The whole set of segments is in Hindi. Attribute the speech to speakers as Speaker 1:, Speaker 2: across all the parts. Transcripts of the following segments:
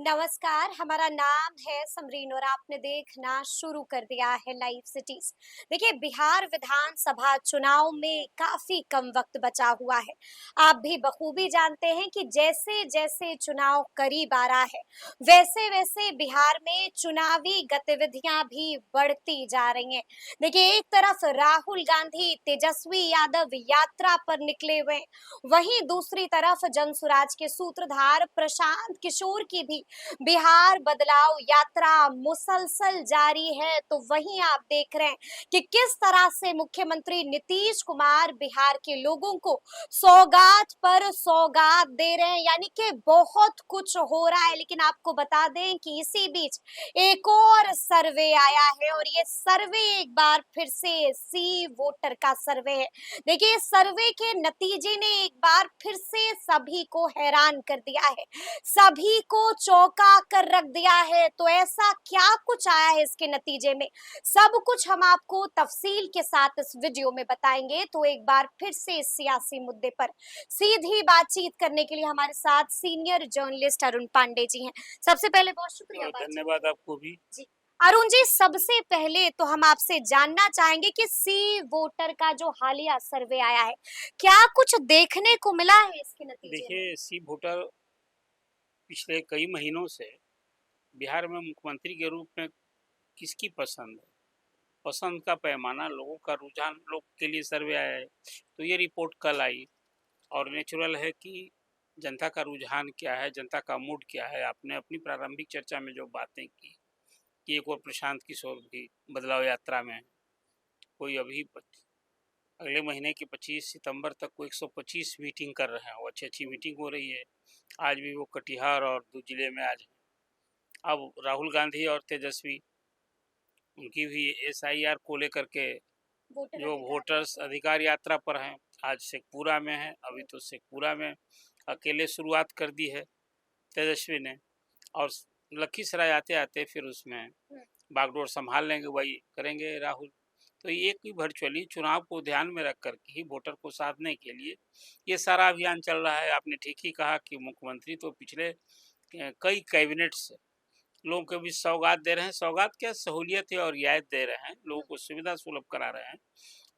Speaker 1: नमस्कार, हमारा नाम है समरीन और आपने देखना शुरू कर दिया है लाइव सिटीज। देखिए, बिहार विधानसभा चुनाव में काफी कम वक्त बचा हुआ है। आप भी बखूबी जानते हैं कि जैसे जैसे चुनाव करीब आ रहा है, वैसे वैसे बिहार में चुनावी गतिविधियां भी बढ़ती जा रही हैं। देखिए, एक तरफ राहुल गांधी तेजस्वी यादव यात्रा पर निकले हुए हैं, वहीं दूसरी तरफ जनसुराज के सूत्रधार प्रशांत किशोर की भी बिहार बदलाव यात्रा मुसलसल जारी है। तो वहीं आप देख रहे हैं कि किस तरह से मुख्यमंत्री नीतीश कुमार बिहार के लोगों को सौगात पर सौगात दे रहे हैं, यानी कि बहुत कुछ हो रहा है। लेकिन आपको बता दें कि इसी बीच एक और सर्वे आया है और ये सर्वे एक बार फिर से सी वोटर का सर्वे है। देखिए, इस सर्वे के नतीजे ने एक बार फिर से सभी को हैरान कर दिया है, सभी को चौंका कर रख दिया है। तो ऐसा क्या कुछ आया है इसके नतीजे में, सब कुछ हम आपको तफसील के साथ इस वीडियो में बताएंगे। तो एक बार फिर से इस सियासी मुद्दे पर सीधी बातचीत करने के लिए हमारे साथ सीनियर जर्नलिस्ट अरुण पांडे जी हैं। सबसे पहले बहुत शुक्रिया बातचीत।
Speaker 2: धन्यवाद आपको भी।
Speaker 1: जी, अरुण जी, सबसे पहले तो हम आपसे जानना चाहेंगे कि सी वोटर का जो हालिया सर्वे आया है, क्या कुछ देखने को मिला है इसके नतीजे में?
Speaker 2: देखिए, सी वोटर पिछले कई महीनों से बिहार में मुख्यमंत्री के रूप में किसकी पसंद है, पसंद का पैमाना, लोगों का रुझान, लोग के लिए सर्वे आया है। तो ये रिपोर्ट कल आई और नेचुरल है कि जनता का रुझान क्या है, जनता का मूड क्या है। आपने अपनी प्रारंभिक चर्चा में जो बातें की कि एक और प्रशांत किशोर भी बदलाव यात्रा में है, कोई अभी अगले महीने की 25 सितंबर तक वो 125 मीटिंग कर रहे हैं, वो अच्छी अच्छी मीटिंग हो रही है। आज भी वो कटिहार और 2 जिले में आज हैं। अब राहुल गांधी और तेजस्वी, उनकी भी एसआईआर को लेकर के
Speaker 1: वोटर
Speaker 2: जो
Speaker 1: अधिकार
Speaker 2: वोटर्स
Speaker 1: यात्रा।
Speaker 2: अधिकार यात्रा पर हैं, आज शेखपुरा में है। अभी तो शेखपुरा में अकेले शुरुआत कर दी है तेजस्वी ने, और लखीसराय आते आते फिर उसमें बागडोर संभाल लेंगे, वही करेंगे राहुल। तो ये कि वर्चुअली चुनाव को ध्यान में रख कर के ही वोटर को साधने के लिए ये सारा अभियान चल रहा है। आपने ठीक ही कहा कि मुख्यमंत्री तो पिछले कई कैबिनेट से लोगों को भी सौगात दे रहे हैं। सौगात क्या, सहूलियत है और रियायत दे रहे हैं, लोगों को सुविधा सुलभ करा रहे हैं।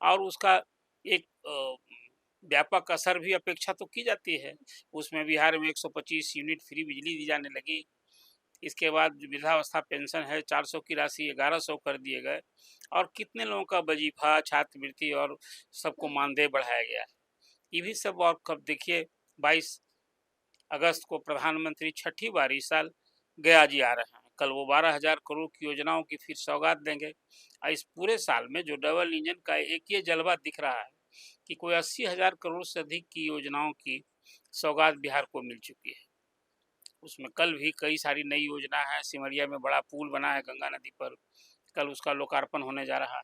Speaker 2: और उसका एक व्यापक असर भी अपेक्षा तो की जाती है। उसमें बिहार में 125 यूनिट फ्री बिजली दी जाने लगी। इसके बाद जो वृद्धावस्था पेंशन है, 400 की राशि 1100 कर दिए गए, और कितने लोगों का वजीफा, छात्रवृत्ति और सबको मानदेय बढ़ाया गया है। ये भी सब। और कब देखिए, 22 अगस्त को प्रधानमंत्री छठी बार इस साल गया जी आ रहे हैं। कल वो 12,000 करोड़ की योजनाओं की फिर सौगात देंगे। और इस पूरे साल में जो डबल इंजन का एक ये जलवा दिख रहा है कि कोई 80,000 करोड़ से अधिक की योजनाओं की सौगात बिहार को मिल चुकी है। उसमें कल भी कई सारी नई योजना है। सिमरिया में बड़ा पुल बना है गंगा नदी पर, कल उसका लोकार्पण होने जा रहा है।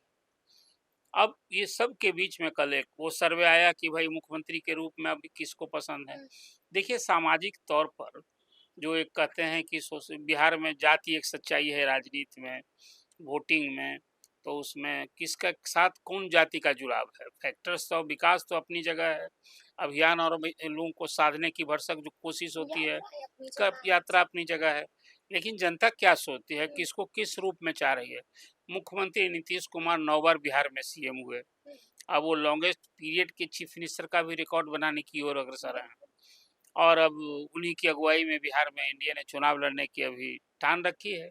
Speaker 2: अब ये सब के बीच में कल एक वो सर्वे आया कि भाई मुख्यमंत्री के रूप में अभी किसको पसंद है। देखिए, सामाजिक तौर पर जो एक कहते हैं कि बिहार में जाति एक सच्चाई है राजनीति में, वोटिंग में, तो उसमें किसका साथ कौन जाति का जुड़ाव है। फैक्टर्स तो विकास तो अपनी जगह है, अभियान और लोगों को साधने की भरसक जो कोशिश होती है, कब यात्रा अपनी जगह है। लेकिन जनता क्या सोचती है, किसको किस रूप में चाह रही है। मुख्यमंत्री नीतीश कुमार 9 बार बिहार में सीएम हुए। अब वो लॉन्गेस्ट पीरियड के चीफ मिनिस्टर का भी रिकॉर्ड बनाने की ओर अग्रसर हैं। और अब उन्हीं की अगुवाई में बिहार में इंडिया ने चुनाव लड़ने की अभी ठान रखी है।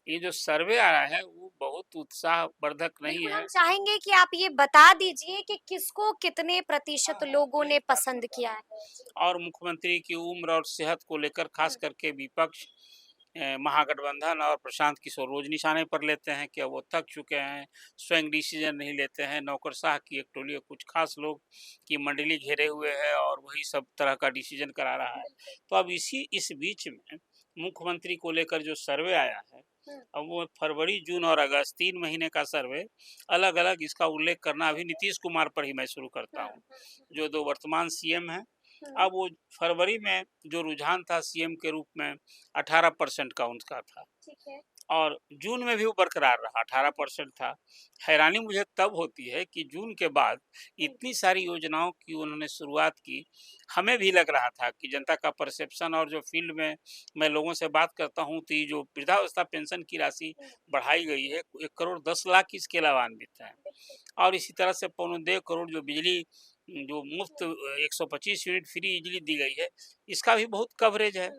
Speaker 2: ये जो सर्वे आया है वो बहुत उत्साहवर्धक नहीं
Speaker 1: बिल्कुल,
Speaker 2: है।
Speaker 1: हम चाहेंगे कि आप ये बता दीजिए कि किसको कितने प्रतिशत लोगों ने पसंद किया है।
Speaker 2: और मुख्यमंत्री की उम्र और सेहत को लेकर खास करके विपक्ष, महागठबंधन और प्रशांत किशोर रोज निशाने पर लेते हैं कि अब वो थक चुके हैं, स्वयं डिसीजन नहीं लेते हैं। नौकरशाह की एक टोली, कुछ खास लोग की मंडली घेरे हुए है और वही सब तरह का डिसीजन करा रहा है। तो अब इस बीच में मुख्यमंत्री को लेकर जो सर्वे आया है, अब वो फरवरी, जून और अगस्त 3 महीने का सर्वे अलग अलग, इसका उल्लेख करना अभी नीतीश कुमार पर ही मैं शुरू करता हूँ, जो दो वर्तमान सीएम हैं। अब वो फरवरी में जो रुझान था सीएम के रूप में 18% का उनका था,
Speaker 1: ठीक है।
Speaker 2: और जून में भी वो बरकरार रहा, 18% था। हैरानी मुझे तब होती है कि जून के बाद इतनी सारी योजनाओं की उन्होंने शुरुआत की, हमें भी लग रहा था कि जनता का परसेप्शन, और जो फील्ड में मैं लोगों से बात करता हूँ, तो ये जो वृद्धावस्था पेंशन की राशि बढ़ाई गई है, 1 करोड़ 10 लाख इसके अलावान्वित है। और इसी तरह से 1.25 करोड़ जो बिजली, जो मुफ्त 125 यूनिट फ्री बिजली दी गई है, इसका भी बहुत कवरेज है।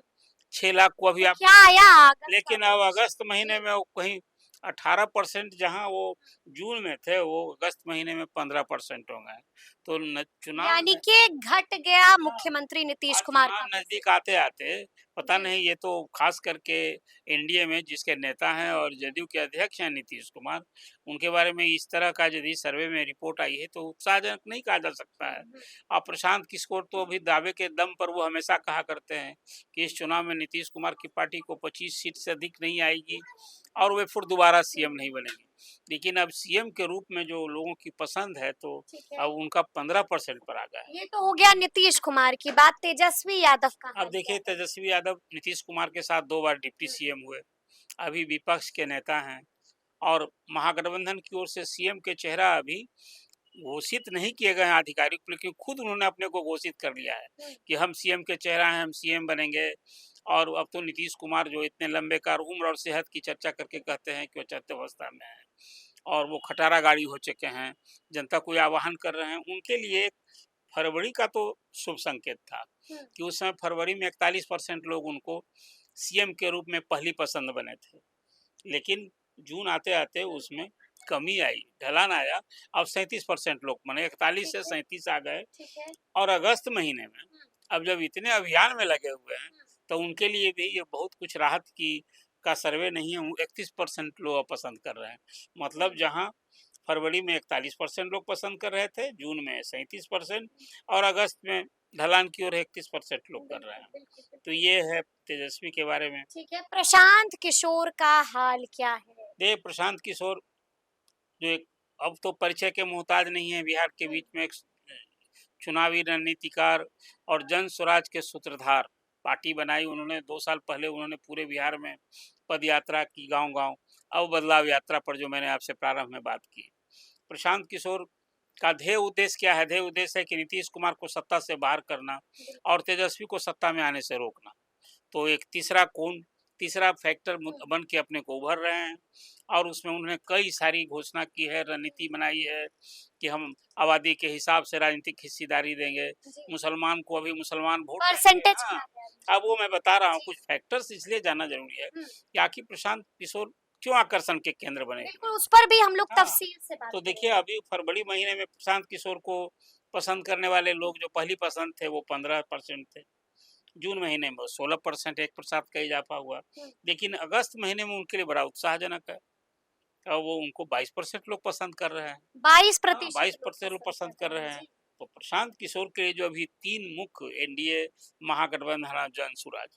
Speaker 2: 6 लाख को अभी
Speaker 1: तो
Speaker 2: आप,
Speaker 1: क्या आया अगस्त
Speaker 2: लेकिन
Speaker 1: वाले
Speaker 2: अब
Speaker 1: में?
Speaker 2: अगस्त महीने में वो कहीं 18% जहाँ वो जून में थे, वो अगस्त महीने में 15% हो गए। तो चुनाव
Speaker 1: यानी
Speaker 2: में,
Speaker 1: कि घट गया
Speaker 2: हाँ,
Speaker 1: मुख्यमंत्री नीतीश
Speaker 2: और
Speaker 1: कुमार
Speaker 2: चुनाव
Speaker 1: का
Speaker 2: नजदीक
Speaker 1: परसेंट।
Speaker 2: आते आते पता
Speaker 1: जी।
Speaker 2: नहीं, ये तो खास करके एनडीए में जिसके नेता हैं और जदयू के अध्यक्ष हैं नीतीश कुमार, उनके बारे में इस तरह का यदि सर्वे में रिपोर्ट आई है तो उत्साहजनक नहीं कहा जा सकता है। और प्रशांत किशोर तो अभी दावे के दम पर वो हमेशा कहा करते हैं कि इस चुनाव में नीतीश कुमार की पार्टी को 25 सीट से अधिक नहीं आएगी और वे फिर दोबारा सीएम नहीं बनेंगे। लेकिन अब सीएम के रूप में जो लोगों की पसंद है, तो
Speaker 1: ठीक है।
Speaker 2: अब उनका 15% पर आ गया है।
Speaker 1: ये तो हो गया नीतीश कुमार की बात, तेजस्वी यादव का
Speaker 2: अब
Speaker 1: हाल क्या
Speaker 2: देखिए,
Speaker 1: है?
Speaker 2: तेजस्वी यादव नीतीश कुमार के साथ 2 बार डिप्टी सीएम हुए, अभी विपक्ष के नेता हैं, और महागठबंधन की ओर से सीएम के चेहरा अभी घोषित नहीं किए गए हैं आधिकारिक, लेकिन खुद उन्होंने अपने को घोषित कर लिया है कि हम सीएम के चेहरा हैं, हम सीएम बनेंगे। और अब तो नीतीश कुमार जो इतने लंबे कार उम्र और सेहत की चर्चा करके कहते हैं कि वो चौथ्यावस्था में है, और वो खटारा गाड़ी हो चुके हैं, जनता को ये आह्वान कर रहे हैं, उनके लिए फरवरी का तो शुभ संकेत था कि उस समय फरवरी में 41% लोग उनको सीएम के रूप में पहली पसंद बने थे। लेकिन जून आते-आते उसमें कमी आई, ढलान आया। अब 37% लोग बने, 41
Speaker 1: ठीक
Speaker 2: से
Speaker 1: है।
Speaker 2: 37 आ गए।
Speaker 1: ठीक है।
Speaker 2: और अगस्त महीने में अब जब इतने अभियान में लगे हुए हैं, तो उनके लिए भी ये बहुत कुछ राहत की का सर्वे नहीं है। 31% लोग पसंद कर रहे हैं। मतलब जहाँ फरवरी में 41% लोग पसंद कर रहे थे, जून में 37% और अगस्त में ढलान की ओर 31% लोग कर रहे
Speaker 1: बिल्कुल,
Speaker 2: हैं।
Speaker 1: बिल्कुल,
Speaker 2: तो
Speaker 1: बिल्कुल।
Speaker 2: ये है तेजस्वी के बारे में।
Speaker 1: ठीक है, प्रशांत किशोर का हाल क्या है?
Speaker 2: देखिए, प्रशांत किशोर जो एक, अब तो परिचय के मोहताज नहीं है, बिहार के बीच में एक चुनावी रणनीतिकार और जन स्वराज के सूत्रधार। पार्टी बनाई उन्होंने 2 साल पहले, उन्होंने पूरे बिहार में पद यात्रा की, गांव-गांव। अब बदलाव यात्रा पर जो मैंने आपसे प्रारंभ में बात की। प्रशांत किशोर का ध्येय उद्देश्य क्या है? ध्येय उद्देश्य है कि नीतीश कुमार को सत्ता से बाहर करना और तेजस्वी को सत्ता में आने से रोकना। तो एक तीसरा फैक्टर बन के अपने को उभर रहे हैं, और उसमें उन्होंने कई सारी घोषणा की है, रणनीति बनाई है कि हम आबादी के हिसाब से राजनीतिक हिस्सेदारी देंगे,
Speaker 1: जी।
Speaker 2: मुसलमान को अभी मुसलमान वोट देंगे।
Speaker 1: परसेंटेज
Speaker 2: हाँ,
Speaker 1: क्या है? जी।
Speaker 2: अब वो मैं बता रहा हूँ,
Speaker 1: जी।
Speaker 2: कुछ फैक्टर्स इसलिए जानना जरूरी है
Speaker 1: हुँ,
Speaker 2: कि आखिर प्रशांत किशोर क्यों आकर्षण के केंद्र बने हुए
Speaker 1: बिल्कुल
Speaker 2: हैं।
Speaker 1: उस पर भी हम लोग
Speaker 2: हाँ,
Speaker 1: तफ़सील से बात
Speaker 2: तो देखिए,
Speaker 1: करेंगे।
Speaker 2: अभी फरवरी महीने में प्रशांत किशोर को पसंद करने वाले लोग जो पहली पसंद थे, वो 15% थे। जून महीने में 16%, 1% का इजाफा हुआ।
Speaker 1: हुँ,
Speaker 2: लेकिन अगस्त महीने में उनके लिए बड़ा उत्साहजनक है। वो उनको 22% लोग पसंद कर रहे हैं। हाँ,
Speaker 1: 22% लोग
Speaker 2: 22% लोग
Speaker 1: पसंद
Speaker 2: पसंद
Speaker 1: कर
Speaker 2: कर
Speaker 1: रहे हैं।
Speaker 2: रहे हैं।
Speaker 1: जी।
Speaker 2: तो प्रशांत किशोर के लिए जो अभी 3 मुख्य एनडीए महागठबंधन है, जनसुराज,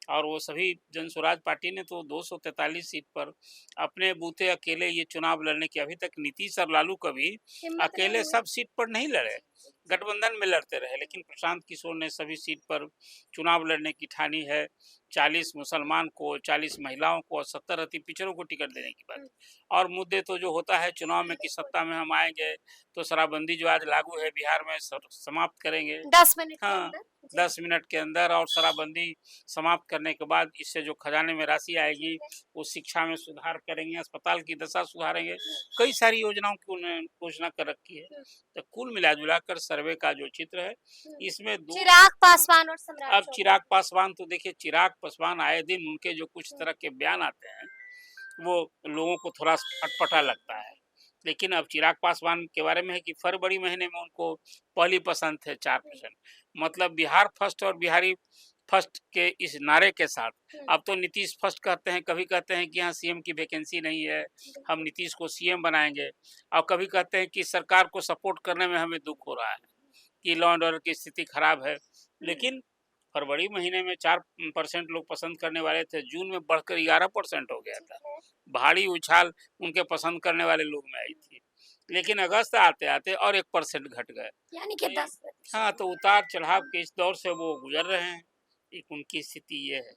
Speaker 2: और वो सभी जनसुराज पार्टी ने तो 243 सीट पर अपने बूते अकेले ये चुनाव लड़ने की, अभी तक नीतीश और लालू कभी
Speaker 1: हिम्मत नहीं
Speaker 2: अकेले
Speaker 1: हुई।
Speaker 2: सब सीट पर नहीं लड़े,
Speaker 1: जी, जी, जी।
Speaker 2: गठबंधन में लड़ते रहे। लेकिन प्रशांत किशोर ने सभी सीट पर चुनाव लड़ने की ठानी है। 40 मुसलमान को, 40 महिलाओं को और 70 अति पिछड़ों को टिकट देने की बात।
Speaker 1: हुँ,
Speaker 2: और मुद्दे तो जो होता है चुनाव में कि
Speaker 1: बिल्कुल।
Speaker 2: सत्ता में हम आएँगे, तो शराबबंदी जो आज लागू है बिहार में, समाप्त करेंगे।
Speaker 1: 10 मिनट के
Speaker 2: हाँ,
Speaker 1: अंदर? जी।
Speaker 2: 10 मिनट के अंदर, और शराबबंदी समाप्त करने के बाद इससे जो खजाने में राशि
Speaker 1: ठीक
Speaker 2: आएगी,
Speaker 1: है।
Speaker 2: वो शिक्षा में सुधार करेंगे, अस्पताल की दशा सुधारेंगे। कई सारी योजनाओं की उन्होंने घोषणा कर रखी है।
Speaker 1: हुँ,
Speaker 2: तो कुल मिला-जुला कर सर्वे का जो चित्र है,
Speaker 1: हुँ।
Speaker 2: इसमें 2,
Speaker 1: चिराग पासवान और सम्राट
Speaker 2: अब
Speaker 1: चौधरी
Speaker 2: चिराग
Speaker 1: के।
Speaker 2: पासवान तो देखिए, चिराग पासवान आए दिन उनके जो कुछ
Speaker 1: हुँ,
Speaker 2: तरह के बयान आते हैं, वो लोगों को थोड़ा अटपटा लगता है। लेकिन अब चिराग पासवान के बारे में है कि फरवरी महीने में उनको पहली पसंद थे
Speaker 1: हुँ,
Speaker 2: 4%। मतलब बिहार फर्स्ट और बिहारी फर्स्ट के इस नारे के साथ
Speaker 1: हुँ,
Speaker 2: अब तो नीतीश फर्स्ट कहते हैं, कभी कहते हैं कि यहाँ सीएम की वैकेंसी नहीं है, हम
Speaker 1: बिल्कुल।
Speaker 2: नीतीश को सीएम बनाएँगे, और कभी कहते हैं कि सरकार को सपोर्ट करने में हमें दुःख हो रहा है, कि लॉ एंड ऑर्डर की स्थिति खराब है।
Speaker 1: हुँ,
Speaker 2: लेकिन फरवरी महीने में 4% लोग पसंद करने वाले थे, जून में बढ़कर 11% हो गया
Speaker 1: ठीक
Speaker 2: था।
Speaker 1: है।
Speaker 2: भारी उछाल उनके पसंद करने वाले लोग में आई थी। लेकिन अगस्त आते आते और 1% घट गए।
Speaker 1: यानी
Speaker 2: तो
Speaker 1: कि
Speaker 2: ये
Speaker 1: 10%।
Speaker 2: हाँ, तो उतार चढ़ाव के इस दौर से वो गुजर रहे हैं। एक उनकी स्थिति ये है।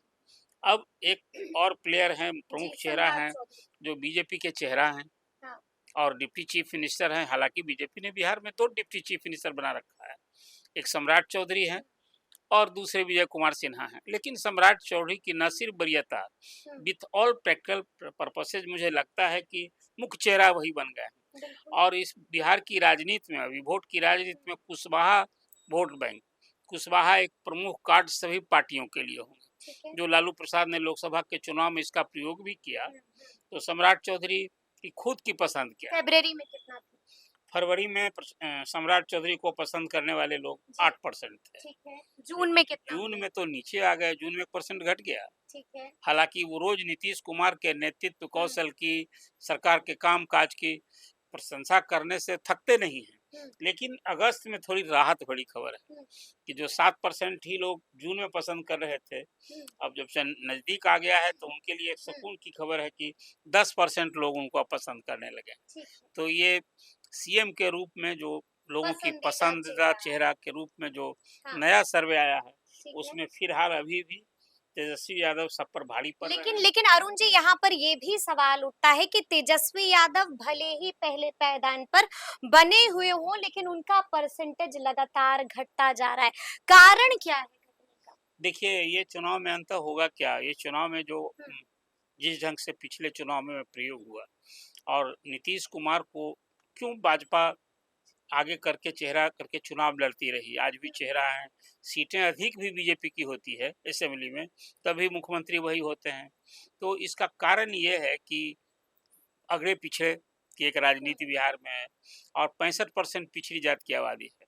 Speaker 2: अब एक और प्लेयर हैं,
Speaker 1: जी,
Speaker 2: प्रमुख चेहरा
Speaker 1: सम्राट
Speaker 2: हैं,
Speaker 1: चौधरी।
Speaker 2: जो बीजेपी के चेहरा हैं
Speaker 1: हाँ,
Speaker 2: और डिप्टी चीफ मिनिस्टर हैं। हालांकि बीजेपी ने बिहार में 2 डिप्टी चीफ मिनिस्टर बना रखा है। एक सम्राट चौधरी हैं और दूसरे विजय कुमार सिन्हा हैं। लेकिन सम्राट चौधरी की न सिर्फ वरीयता,
Speaker 1: हुँ,
Speaker 2: विथ ऑल प्रैक्टिकल पर्पसेज मुझे लगता है कि मुख्य चेहरा वही बन गए हैं।
Speaker 1: बिल्कुल।
Speaker 2: और इस बिहार की राजनीति में, अभी वोट की राजनीति में कुशवाहा वोट बैंक, कुशवाहा एक प्रमुख कार्ड सभी पार्टियों के लिए होंगे।
Speaker 1: ठीक है।
Speaker 2: जो लालू प्रसाद ने लोकसभा के चुनाव में इसका प्रयोग भी किया,
Speaker 1: हुँ, हुँ।
Speaker 2: तो सम्राट चौधरी की खुद की पसंद क्या है।
Speaker 1: फ़रवरी में कितना था?
Speaker 2: फरवरी में सम्राट चौधरी को पसंद करने वाले लोग
Speaker 1: जी,
Speaker 2: 8% थे।
Speaker 1: ठीक है। जून में कितना
Speaker 2: जून
Speaker 1: हुआ?
Speaker 2: में तो नीचे आ गए, जून में 1% घट गया।
Speaker 1: ठीक है।
Speaker 2: हालांकि वो रोज नीतीश कुमार के नेतृत्व
Speaker 1: हुँ,
Speaker 2: कौशल की, सरकार के कामकाज की प्रशंसा करने से थकते नहीं हैं।
Speaker 1: हुँ,
Speaker 2: लेकिन अगस्त में थोड़ी राहत बड़ी खबर है
Speaker 1: हुँ,
Speaker 2: कि जो 7% ही लोग जून में पसंद कर रहे थे,
Speaker 1: हुँ,
Speaker 2: अब जब से नजदीक आ गया है तो उनके लिए एक
Speaker 1: हुँ,
Speaker 2: सुकून की खबर है कि 10% लोग उनको अब पसंद करने लगे।
Speaker 1: ठीक है।
Speaker 2: तो ये सीएम के रूप में जो लोगों की
Speaker 1: पसंदीदा
Speaker 2: पसंदीदा
Speaker 1: चेहरा है।
Speaker 2: चेहरा के रूप में जो
Speaker 1: हाँ,
Speaker 2: नया सर्वे आया है,
Speaker 1: ठीक है।
Speaker 2: उसमें फिलहाल अभी भी तेजस्वी यादव सब पर भारी पड़ रहे
Speaker 1: लेकिन
Speaker 2: हैं।
Speaker 1: लेकिन अरुण जी, यहाँ पर ये भी सवाल उठता है कि तेजस्वी यादव भले ही पहले पायदान पर बने हुए हों, लेकिन उनका परसेंटेज लगातार घटता जा रहा है। कारण क्या है घटने का?
Speaker 2: देखिए, ये चुनाव में अंतर होगा क्या? ये चुनाव में जो
Speaker 1: हुँ,
Speaker 2: जिस ढंग से पिछले चुनाव में प्रयोग हुआ और नीतीश कुमार को क्यों भाजपा आगे करके चेहरा करके चुनाव लड़ती रही, आज भी
Speaker 1: हुँ,
Speaker 2: चेहरा है। सीटें अधिक भी बीजेपी की होती है असेंबली में, तभी मुख्यमंत्री वही होते हैं। तो इसका कारण ये है कि अगड़े पिछड़े की एक
Speaker 1: हुँ,
Speaker 2: राजनीति बिहार में है और 65% पिछड़ी जात की आबादी है।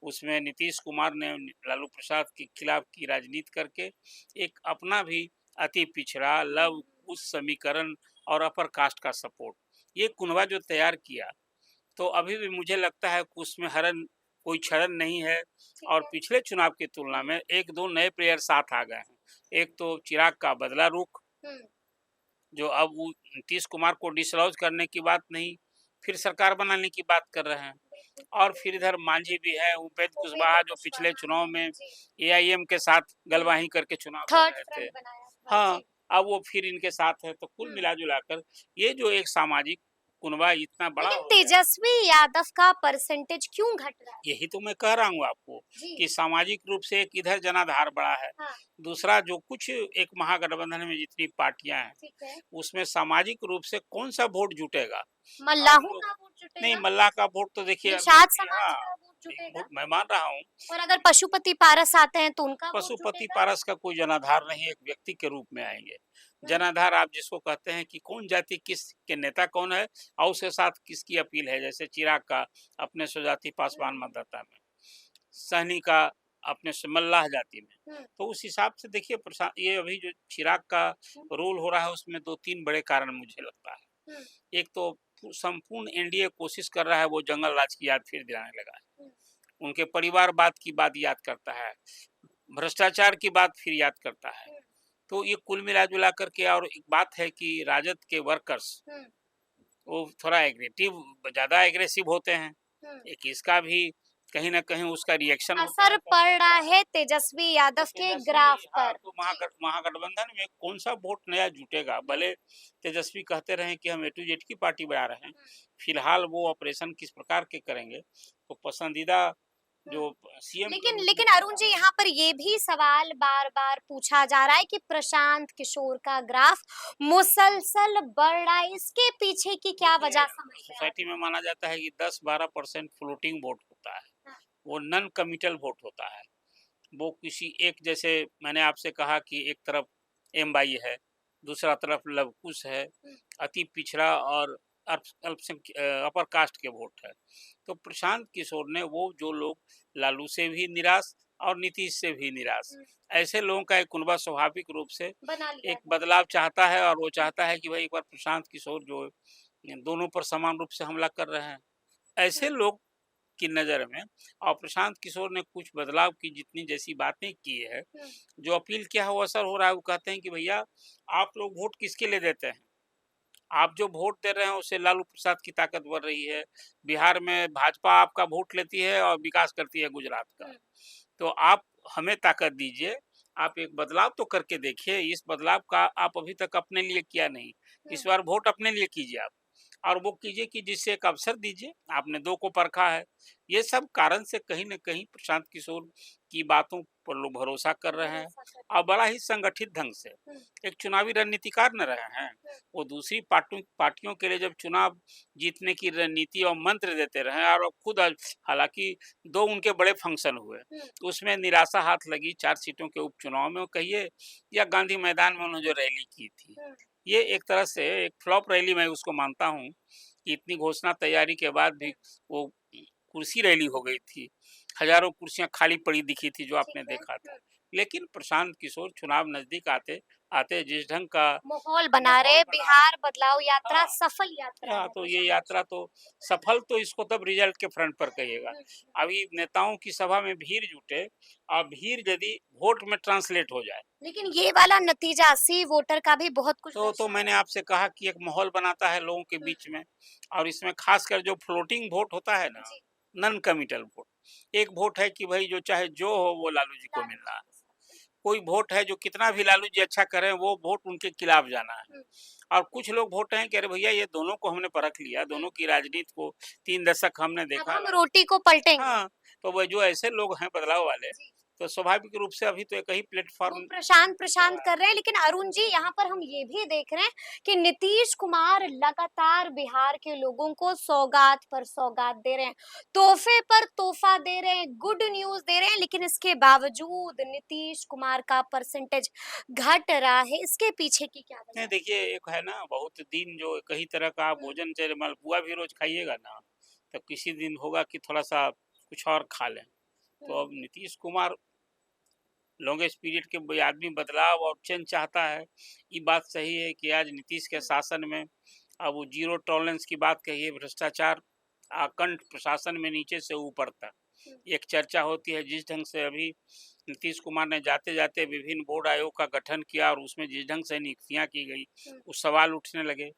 Speaker 2: उसमें नीतीश कुमार ने लालू प्रसाद के खिलाफ की राजनीति करके एक अपना भी अति पिछड़ा,
Speaker 1: हुँ,
Speaker 2: लव कुश समीकरण और अपर कास्ट का सपोर्ट, ये कुनबा जो तैयार किया, तो अभी भी मुझे लगता है कि उसमें हरन कोई क्षरण नहीं है।
Speaker 1: ठीक
Speaker 2: और
Speaker 1: है।
Speaker 2: पिछले चुनाव की तुलना में 1-2 नए प्लेयर साथ आ गए हैं। एक तो चिराग का बदला रुख,
Speaker 1: हुँ,
Speaker 2: जो अब वो नीतीश कुमार को डिसलॉज करने की बात नहीं, फिर सरकार बनाने की बात कर रहे हैं।
Speaker 1: बिल्कुल।
Speaker 2: और फिर इधर मांझी भी है, उपेंद्र
Speaker 1: उपेंद्र
Speaker 2: कुशवाहा जो पिछले
Speaker 1: कुशवाहा
Speaker 2: चुनाव
Speaker 1: हैं।
Speaker 2: में
Speaker 1: जी।
Speaker 2: एआईएम के साथ
Speaker 1: हुँ,
Speaker 2: गलवाही करके चुनाव लड़
Speaker 1: थर्ड
Speaker 2: रहे थे।
Speaker 1: फ्रंट बनाया हुआ है।
Speaker 2: हाँ,
Speaker 1: जी।
Speaker 2: अब वो फिर इनके साथ है, तो कुल
Speaker 1: हुँ।
Speaker 2: मिला-जुला कर ये जो एक सामाजिक कुनबा इतना बड़ा
Speaker 1: लेकिन
Speaker 2: हो गया है।
Speaker 1: तेजस्वी यादव का परसेंटेज क्यों घट रहा है?
Speaker 2: यही तो मैं कह रहा हूँ आपको
Speaker 1: जी।
Speaker 2: कि सामाजिक रूप से एक इधर जनाधार बड़ा है,
Speaker 1: हाँ,
Speaker 2: दूसरा जो कुछ एक महागठबंधन में जितनी पार्टियां हैं,
Speaker 1: ठीक है।
Speaker 2: उसमें सामाजिक रूप से कौन सा वोट जुटेगा। अब
Speaker 1: मल्लाहों
Speaker 2: लोग
Speaker 1: का वोट
Speaker 2: नहीं,
Speaker 1: जुटेगा,
Speaker 2: मल्लाह का वोट तो देखिए अभी
Speaker 1: निषाद
Speaker 2: भी,
Speaker 1: समाज
Speaker 2: हाँ,
Speaker 1: का वोट
Speaker 2: एक
Speaker 1: जुटेगा
Speaker 2: वोट मैं मान रहा हूँ।
Speaker 1: और अगर पशुपति पारस आते हैं तो उनका वोट
Speaker 2: पशुपति
Speaker 1: जुटेगा।
Speaker 2: पारस का कोई जनाधार नहीं, एक व्यक्ति के रूप में आएंगे।
Speaker 1: हुँ,
Speaker 2: जनाधार आप जिसको कहते हैं कि कौन जाति किस के नेता कौन है और उसके साथ किसकी अपील है, जैसे चिराग का अपने स्वजाति पासवान
Speaker 1: हुँ,
Speaker 2: मतदाता में, सहनी का अपने से मल्लाह जाति में।
Speaker 1: हुँ,
Speaker 2: तो उस हिसाब से देखिए ये अभी जो चिराग का
Speaker 1: हुँ,
Speaker 2: रोल हो रहा है उसमें 2-3 बड़े कारण मुझे लगता है।
Speaker 1: हुँ,
Speaker 2: एक तो संपूर्ण एनडीए कोशिश कर रहा है, वो जंगल राज की याद फिर दिलाने लगा है।
Speaker 1: हुँ,
Speaker 2: उनके परिवारवाद की बात याद करता है, भ्रष्टाचार की बात फिर याद करता है।
Speaker 1: हुँ,
Speaker 2: तो ये कुल मिला-जुला करके, और एक बात है कि राजद के वर्कर्स
Speaker 1: हुँ,
Speaker 2: वो थोड़ा ज़्यादा एग्रेसिव होते हैं।
Speaker 1: हुँ।
Speaker 2: एक इसका भी कहीं न कहीं उसका रिएक्शन होता
Speaker 1: असर
Speaker 2: है
Speaker 1: पड़ रहा
Speaker 2: पब्लिक का।
Speaker 1: है तेजस्वी
Speaker 2: तो
Speaker 1: यादव के
Speaker 2: तेजस्वी,
Speaker 1: ग्राफ
Speaker 2: हाँ,
Speaker 1: पर।
Speaker 2: तो
Speaker 1: जी।
Speaker 2: महागठबंधन में कौन-सा वोट नया जुटेगा?
Speaker 1: हुँ,
Speaker 2: भले तेजस्वी कहते रहें कि हम ए टू जेड की पार्टी बना रहे हैं,
Speaker 1: हुँ,
Speaker 2: फिलहाल वो ऑपरेशन किस प्रकार के करेंगे? तो पसंदीदा
Speaker 1: हुँ।
Speaker 2: जो सीएम के
Speaker 1: लेकिन
Speaker 2: रूप में
Speaker 1: लेकिन अरुण
Speaker 2: चेहरा
Speaker 1: जी,
Speaker 2: है।
Speaker 1: यहाँ पर ये भी सवाल बार-बार पूछा जा रहा है कि प्रशांत किशोर का ग्राफ मुसलसल बढ़ रहा है, इसके पीछे की क्या
Speaker 2: देखिए,
Speaker 1: वजह समझ में आ
Speaker 2: सोसाइटी
Speaker 1: रही
Speaker 2: में माना जाता है कि 10-12% फ्लोटिंग वोट होता है।
Speaker 1: है? हाँ,
Speaker 2: वो नॉन कमिटल वोट होता है। वो किसी एक, जैसे मैंने आपसे कहा कि एक तरफ एम-बाई है, दूसरा तरफ लवकुश है,
Speaker 1: हुँ,
Speaker 2: अति पिछड़ा और अपर कास्ट के वोट है। तो प्रशांत किशोर ने वो जो लोग लालू से भी निराश और नीतीश से भी निराश,
Speaker 1: हुँ,
Speaker 2: ऐसे लोगों का एक कुनबा स्वाभाविक रूप से
Speaker 1: बना लिया
Speaker 2: एक
Speaker 1: है।
Speaker 2: बदलाव चाहता है और वो
Speaker 1: हुँ,
Speaker 2: चाहता है कि भाई एक बार प्रशांत किशोर जो दोनों पर समान रूप से हमला कर रहे हैं,
Speaker 1: हुँ,
Speaker 2: ऐसे लोग की नज़र में, और प्रशांत किशोर ने कुछ बदलाव की जितनी जैसी बातें की है,
Speaker 1: हुँ,
Speaker 2: जो अपील किया है वो असर हो रहा है। वो कहते हैं कि भैया आप लोग वोट किसके लिए देते हैं? आप जो वोट दे रहे हैं उससे लालू प्रसाद की ताकत बढ़ रही है। बिहार में भाजपा आपका वोट लेती है और विकास करती है गुजरात का। तो आप हमें ताकत दीजिए, आप एक बदलाव तो करके देखिए। इस बदलाव का आप अभी तक अपने लिए किया नहीं, इस बार वोट अपने लिए कीजिए आप, और वो कीजिए कि जिससे एक अवसर दीजिए। आपने 2 को परखा है। ये सब कारण से कहीं न कहीं प्रशांत किशोर की बातों पर लोग भरोसा कर रहे हैं, और बड़ा ही संगठित ढंग से। एक चुनावी रणनीतिकार न रहे हैं। वो दूसरी पार्टियों के लिए जब चुनाव जीतने की रणनीति और मंत्र देते रहे, और खुद हालाँकि 2 उनके बड़े फंक्शन हुए। उसमें निराशा हाथ लगी 4 सीटों के उपचुनाव में कहिए, या गांधी मैदान में उन्होंने जो रैली की थी। ये एक तरह से एक फ्लॉप रैली मैं उसको मानता हूँ, कि इतनी घोषणा तैयारी के बाद भी वो कुर्सी रैली हो गई थी। हज़ारों कुर्सियाँ खाली पड़ी दिखी थी जो आपने देखा था। लेकिन प्रशांत किशोर चुनाव नज़दीक आते आते जिस ढंग का
Speaker 1: माहौल बना रहे,
Speaker 2: माहौल बना,
Speaker 1: बिहार बदलाव यात्रा
Speaker 2: हाँ,
Speaker 1: सफल यात्रा है
Speaker 2: तो ये
Speaker 1: प्रशांत
Speaker 2: यात्रा
Speaker 1: किशोर।
Speaker 2: तो सफल तो इसको तब रिजल्ट के फ्रंट पर कहिएगा। अभी नेताओं की सभा में भीड़ जुटे, और भीड़ यदि वोट में ट्रांसलेट हो जाए,
Speaker 1: लेकिन ये वाला नतीजा 80 वोटर का भी बहुत कुछ
Speaker 2: तो मैंने आपसे कहा कि एक माहौल बनाता है लोगों के बीच में। और इसमें खासकर जो फ्लोटिंग वोट होता है ना,
Speaker 1: जी,
Speaker 2: नॉन कमिटल वोट, एक वोट है कि भाई जो चाहे जो हो वो लालू जी को मिलना है। कोई वोट है जो कितना भी लालू जी अच्छा करें वो वोट उनके खिलाफ जाना है। और कुछ लोग वोट हैं कि अरे भैया ये दोनों को हमने परख लिया, दोनों की राजनीति को 3 दशक हमने
Speaker 1: अब
Speaker 2: देखा
Speaker 1: हम
Speaker 2: है।
Speaker 1: रोटी को पलटेंगे।
Speaker 2: हाँ, तो वो जो ऐसे लोग हैं बदलाव वाले, तो स्वाभाविक रूप से अभी तो एक ही
Speaker 1: वो
Speaker 2: प्लेटफॉर्म
Speaker 1: प्रशांत प्रशांत कर रहे हैं, लेकिन अरुण जी यहाँ पर हम ये भी देख रहे हैं कि नीतीश कुमार लगातार बिहार के लोगों को सौगात पर सौगात दे रहे हैं, तोहफे पर तोहफा दे रहे हैं, गुड न्यूज दे रहे हैं, लेकिन इसके बावजूद नीतीश कुमार का परसेंटेज घट रहा है। इसके पीछे की क्या वजह
Speaker 2: नहीं
Speaker 1: है?
Speaker 2: देखिए, एक है ना बहुत दिन जो कई तरह का आप भोजन चाहे मालपुआ भी रोज खाइएगा ना, तो किसी दिन होगा कि थोड़ा-सा कुछ और खा लें। तो अब नीतीश कुमार लॉन्गेस्ट पीरियड के आदमी बदलाव और चेंज चाहता है। ये बात सही है कि आज नीतीश के शासन में अब वो ज़ीरो टॉलरेंस की बात कही है, भ्रष्टाचार अखंड प्रशासन में नीचे से ऊपर तक। एक चर्चा होती है जिस ढंग से अभी नीतीश कुमार ने जाते-जाते विभिन्न बोर्ड आयोग का गठन किया और उसमें जिस ढंग से नियुक्तियाँ की गई, उस सवाल उठने लगे।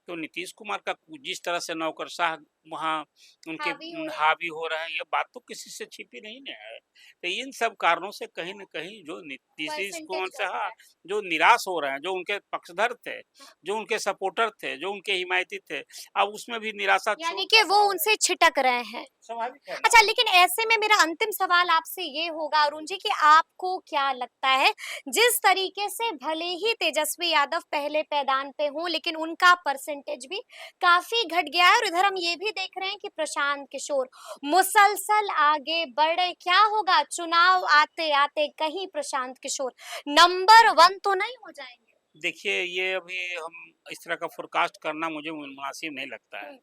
Speaker 2: तो नीतीश कुमार का जिस तरह से नौकरशाह वहाँ उनके हावी हो रहे हैं, ये बात तो किसी से छिपी नहीं ना है। तो इन सब कारणों से कहीं न कहीं जो नीतीश कुमार से हाँ, जो निराश हो रहे हैं, जो उनके पक्षधर थे, जो उनके सपोर्टर थे, जो उनके हिमायती थे, अब उसमें भी निराशा
Speaker 1: यानी कि वो उनसे छिटक रहे हैं।
Speaker 2: स्वाभाविक है
Speaker 1: अच्छा,
Speaker 2: ना।
Speaker 1: लेकिन ऐसे में मेरा अंतिम सवाल आपसे ये होगा अरुण जी कि आपको क्या लगता है, जिस तरीके से भले ही तेजस्वी यादव पहले पैदान पे हों, लेकिन उनका परसेंटेज भी काफी घट गया है, और इधर हम ये भी देख रहे हैं कि प्रशांत किशोर मुसलसल आगे बढ़ रहे, क्या होगा चुनाव आते आते कहीं प्रशांत किशोर नंबर 1 तो नहीं हो जाएंगे?
Speaker 2: देखिए, ये अभी हम इस तरह का फ़ोरकास्ट करना मुझे मुनासिब नहीं लगता है।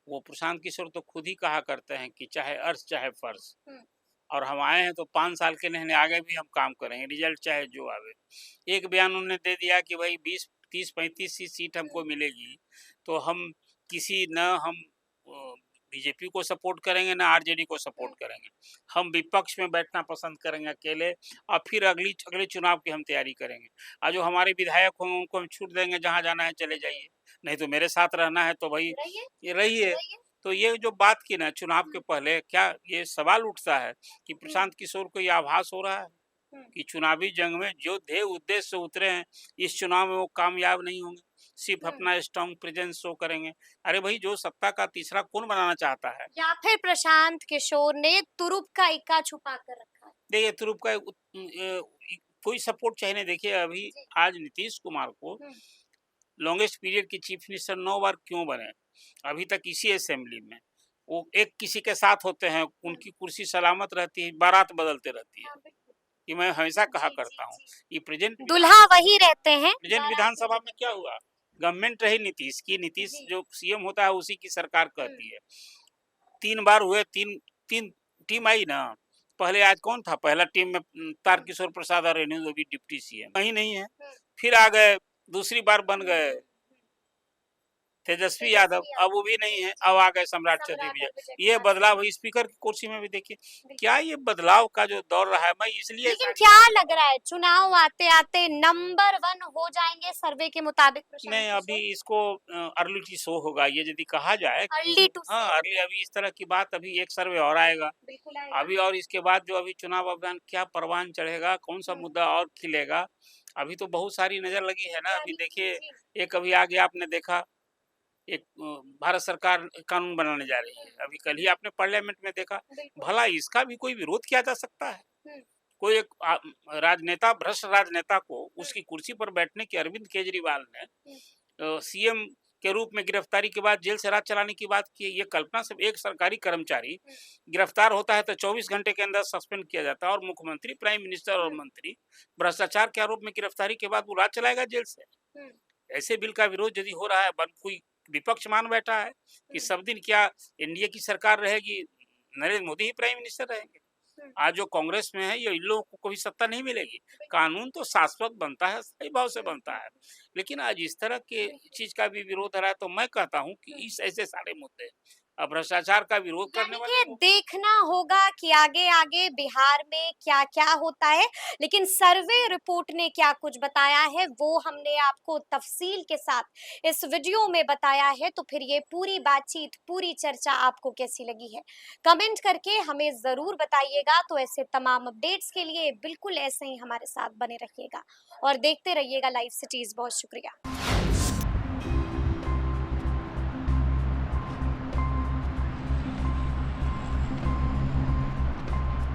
Speaker 2: वो प्रशांत किशोर तो खुद ही कहा करते हैं कि चाहे अर्श चाहे फ़र्श, और हम आए हैं तो 5 साल के लिए आगे भी हम काम करेंगे, रिज़ल्ट चाहे जो आवे। एक बयान उन्होंने दे दिया कि भाई 20, 30, 35 सीट हमको मिलेगी, तो हम किसी न हम बीजेपी को सपोर्ट करेंगे, ना आरजेडी को सपोर्ट करेंगे। हम विपक्ष में बैठना पसंद करेंगे अकेले, और फिर अगले चुनाव की हम तैयारी करेंगे। और जो हमारे विधायक होंगे उनको हम छूट देंगे, जहाँ जाना है चले जाइए, नहीं तो मेरे साथ रहना है तो भाई
Speaker 1: रहिए,
Speaker 2: ये रहिए।
Speaker 1: रहिए।
Speaker 2: तो ये जो बात की ना चुनाव के पहले, क्या ये सवाल उठता है कि प्रशांत किशोर को ये आभास हो रहा है कि चुनावी जंग में जो ध्येय उद्देश्य से उतरे हैं, इस चुनाव में वो कामयाब नहीं होंगे, सिर्फ अपना स्ट्रॉन्ग प्रेजेंस शो करेंगे। अरे भाई, जो सत्ता का तीसरा कौन बनाना चाहता है?
Speaker 1: या फिर प्रशांत किशोर ने तुरुप का इक्का छुपा कर रखा है?
Speaker 2: देखिए तुरुप का कोई सपोर्ट चाहिए नहीं। देखिए अभी
Speaker 1: जी।
Speaker 2: आज नीतीश कुमार को लॉन्गेस्ट पीरियड की चीफ मिनिस्टर 9 बार क्यों बने? अभी तक इसी असेंबली में। वो एक किसी के साथ होते हैं, उनकी कुर्सी सलामत रहती है, बारात बदलते रहती है।
Speaker 1: हाँ, बिल्कुल।
Speaker 2: ये मैं हमेशा कहा
Speaker 1: जी, जी,
Speaker 2: करता हूँ।
Speaker 1: जी।
Speaker 2: ये
Speaker 1: दुल्हा वही रहते हैं,
Speaker 2: प्रेजेंट
Speaker 1: बारात
Speaker 2: विधानसभा
Speaker 1: बदलते
Speaker 2: में क्या हुआ? गवर्नमेंट रही नीतीश की, नीतीश
Speaker 1: जी।
Speaker 2: जो सीएम होता है उसी की सरकार कहती है। 3 बार हुए, 3 टीम आई ना। पहले आज कौन था? पहला टीम में तारकिशोर प्रसाद और रेणु देवी डिप्टी सीएम। कहीं नहीं है। फिर आ गए, दूसरी बार बन गए तेजस्वी यादव, अब वो भी नहीं है, अब आ गए सम्राट चौधरी। ये बदलाव है स्पीकर की कुर्सी में भी देखिए, क्या ये बदलाव का जो दौर रहा है, मैं इसलिए
Speaker 1: लेकिन क्या लग रहा है चुनाव आते आते नंबर 1 हो जाएंगे सर्वे के मुताबिक प्रशांत
Speaker 2: नहीं, अभी
Speaker 1: किशोर?
Speaker 2: इसको अर्ली टू शो होगा, ये यदि कहा जाए
Speaker 1: अर्ली टू
Speaker 2: हाँ
Speaker 1: शो
Speaker 2: अर्ली, अभी इस तरह की बात, अभी एक सर्वे और आएगा
Speaker 1: बिल्कुल आएगा।
Speaker 2: अभी, और इसके बाद जो अभी चुनाव अभियान क्या परवान चढ़ेगा, कौन सा मुद्दा और खिलेगा, अभी तो बहुत सारी नजर लगी है ना। अभी देखिए,
Speaker 1: जी,
Speaker 2: एक अभी आगे आपने देखा, एक भारत सरकार कानून बनाने जा रही है, अभी कल ही आपने पार्लियामेंट में देखा,
Speaker 1: बिल्कुल।
Speaker 2: भला इसका भी कोई विरोध किया जा सकता है?
Speaker 1: हुँ,
Speaker 2: कोई एक राजनेता, भ्रष्ट राजनेता को उसकी कुर्सी पर बैठने की अरविंद केजरीवाल ने सीएम के रूप में गिरफ्तारी के बाद जेल से राज चलाने की बात की है। ये कल्पना से एक सरकारी कर्मचारी गिरफ्तार होता है तो 24 घंटे के अंदर सस्पेंड किया जाता है, और मुख्यमंत्री, प्राइम मिनिस्टर और मंत्री भ्रष्टाचार के आरोप में गिरफ्तारी के बाद वो राज चलाएगा जेल से?
Speaker 1: हुँ,
Speaker 2: ऐसे बिल का विरोध यदि हो रहा है, कोई विपक्ष मान बैठा है कि सब दिन क्या एनडीए की सरकार रहेगी, नरेंद्र मोदी ही प्राइम मिनिस्टर रहेंगे? आज जो कांग्रेस में है, ये इन लोगों को कभी सत्ता नहीं मिलेगी। कानून तो शाश्वत बनता है, सही भाव से बनता है, लेकिन आज इस तरह के चीज का भी विरोध हो रहा है, तो मैं कहता हूँ कि इस ऐसे सारे मुद्दे, भ्रष्टाचार का विरोध करने
Speaker 1: यानी
Speaker 2: वाले
Speaker 1: कि
Speaker 2: लोग,
Speaker 1: देखना होगा कि आगे आगे बिहार में क्या क्या होता है, लेकिन सर्वे रिपोर्ट ने क्या कुछ बताया है वो हमने आपको तफसील के साथ इस वीडियो में बताया है। तो फिर ये पूरी बातचीत, पूरी चर्चा आपको कैसी लगी है, कमेंट करके हमें जरूर बताइएगा। तो ऐसे तमाम अपडेट्स के लिए बिल्कुल ऐसे ही हमारे साथ बने रहिएगा और देखते रहिएगा लाइव सिटीज। बहुत शुक्रिया।